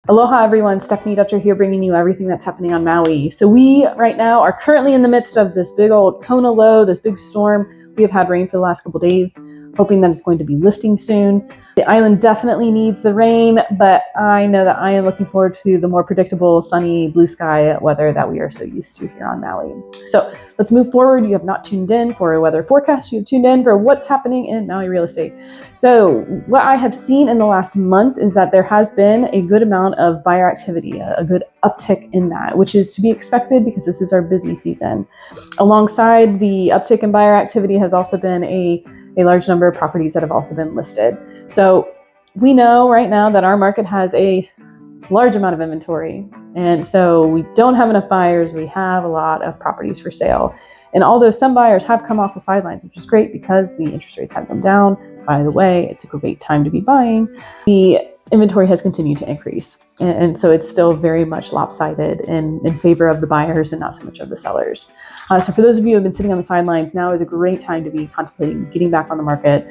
Aloha everyone, Stephanie Dutcher here bringing you everything that's happening on Maui. So we right now are currently in the midst of this big old Kona low, this big storm. We have had rain for the last couple days, hoping that it's going to be lifting soon. The island definitely needs the rain, but I know that I am looking forward to the more predictable, sunny, blue sky weather that we are so used to here on Maui. So let's move forward. You have not tuned in for a weather forecast. You have tuned in for what's happening in Maui real estate. So what I have seen in the last month is that there has been a good amount of buyer activity, a good uptick in that, which is to be expected because this is our busy season. Alongside the uptick in buyer activity has also been a large number of properties that have also been listed. So we know right now that our market has a large amount of inventory. And so we don't have enough buyers. We have a lot of properties for sale. And although some buyers have come off the sidelines, which is great because the interest rates have come down, by the way, it's a great time to be buying, the inventory has continued to increase. And so it's still very much lopsided in favor of the buyers and not so much of the sellers. So for those of you who have been sitting on the sidelines, now is a great time to be contemplating getting back on the market,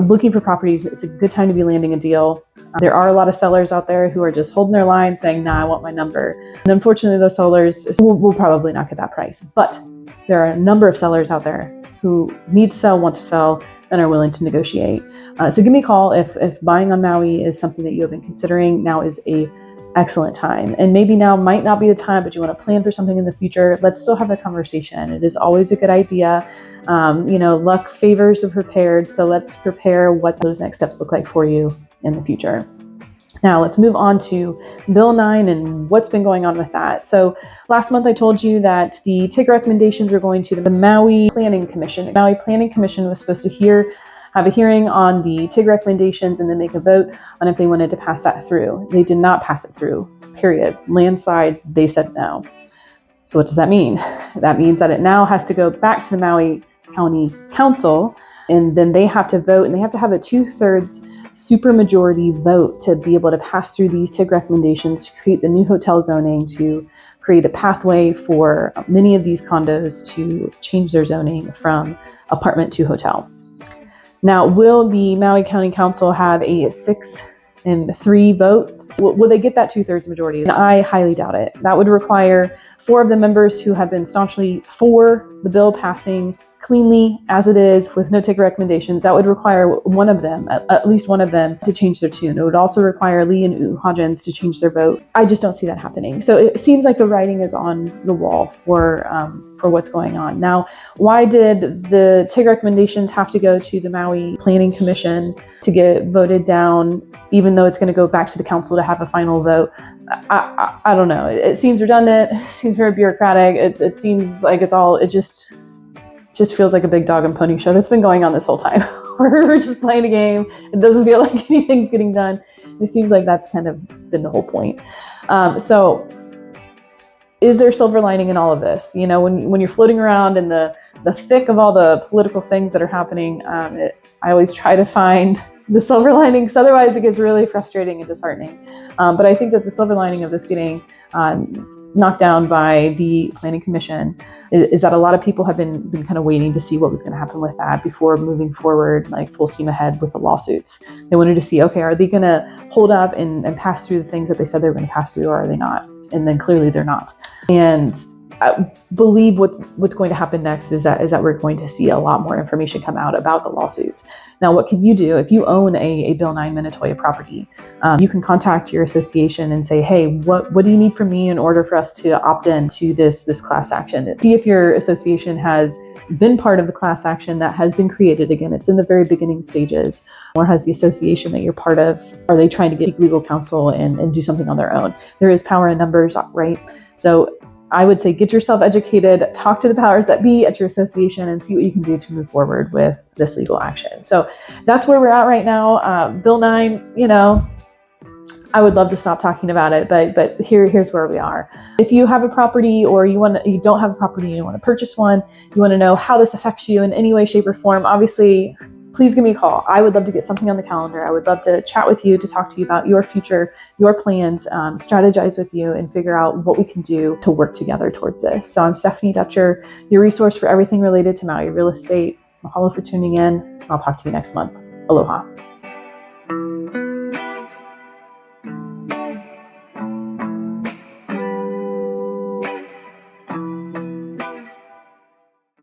looking for properties. It's a good time to be landing a deal. There are a lot of sellers out there who are just holding their line saying, nah, I want my number. And unfortunately, those sellers will probably not get that price. But there are a number of sellers out there who need to sell, want to sell, and are willing to negotiate. So give me a call if buying on Maui is something that you have been considering. Now is a excellent time. And maybe now might not be the time, but you want to plan for something in the future. Let's still have a conversation. It is always a good idea. Luck favors the prepared. So let's prepare what those next steps look like for you in the future. Now let's move on to Bill 9 and what's been going on with that. So last month I told you that the TIG recommendations were going to the Maui Planning Commission. The Maui Planning Commission was supposed to have a hearing on the TIG recommendations and then make a vote on if they wanted to pass that through. They did not pass it through, period. Landslide, they said no. So what does that mean? That means that it now has to go back to the Maui County Council, and then they have to vote, and they have to have a 2/3 supermajority vote to be able to pass through these TIG recommendations to create the new hotel zoning, to create a pathway for many of these condos to change their zoning from apartment to hotel. Now, will the Maui County Council have a 6-3 vote? Will they get that 2/3 majority? And I highly doubt it. That would require 4 of the members who have been staunchly for the bill passing cleanly as it is with no TIG recommendations. That would require one of them, at least one of them, to change their tune. It would also require Lee and Hodgins to change their vote. I just don't see that happening. So it seems like the writing is on the wall for what's going on. Now, why did the TIG recommendations have to go to the Maui Planning Commission to get voted down, even though it's going to go back to the council to have a final vote? I don't know. It seems redundant. It seems very bureaucratic. It seems like it just feels like a big dog and pony show that's been going on this whole time. We're just playing a game. It doesn't feel like anything's getting done. It seems like that's kind of been the whole point. So is there silver lining in all of this? You know, when you're floating around in the thick of all the political things that are happening, I always try to find the silver linings. Otherwise it gets really frustrating and disheartening. But I think that the silver lining of this getting knocked down by the Planning Commission is that a lot of people have been kind of waiting to see what was going to happen with that before moving forward, like full steam ahead with the lawsuits. They wanted to see, okay, are they going to hold up and pass through the things that they said they were going to pass through, or are they not? And then clearly they're not. And I believe what's going to happen next is that we're going to see a lot more information come out about the lawsuits. Now, what can you do if you own a Bill 9 Minatoya property? You can contact your association and say, hey, what do you need from me in order for us to opt into this class action? See if your association has been part of the class action that has been created. Again, it's in the very beginning stages. Or has the association that you're part of, are they trying to get legal counsel and do something on their own? There is power in numbers, right? So I would say get yourself educated, talk to the powers that be at your association and see what you can do to move forward with this legal action. So that's where we're at right now. Bill 9, I would love to stop talking about it, but here's where we are. If you have a property or you don't have a property and you want to purchase one, you want to know how this affects you in any way, shape, or form, obviously, please give me a call. I would love to get something on the calendar. I would love to chat with you, to talk to you about your future, your plans, strategize with you, and figure out what we can do to work together towards this. So I'm Stephanie Dutcher, your resource for everything related to Maui real estate. Mahalo for tuning in. I'll talk to you next month. Aloha.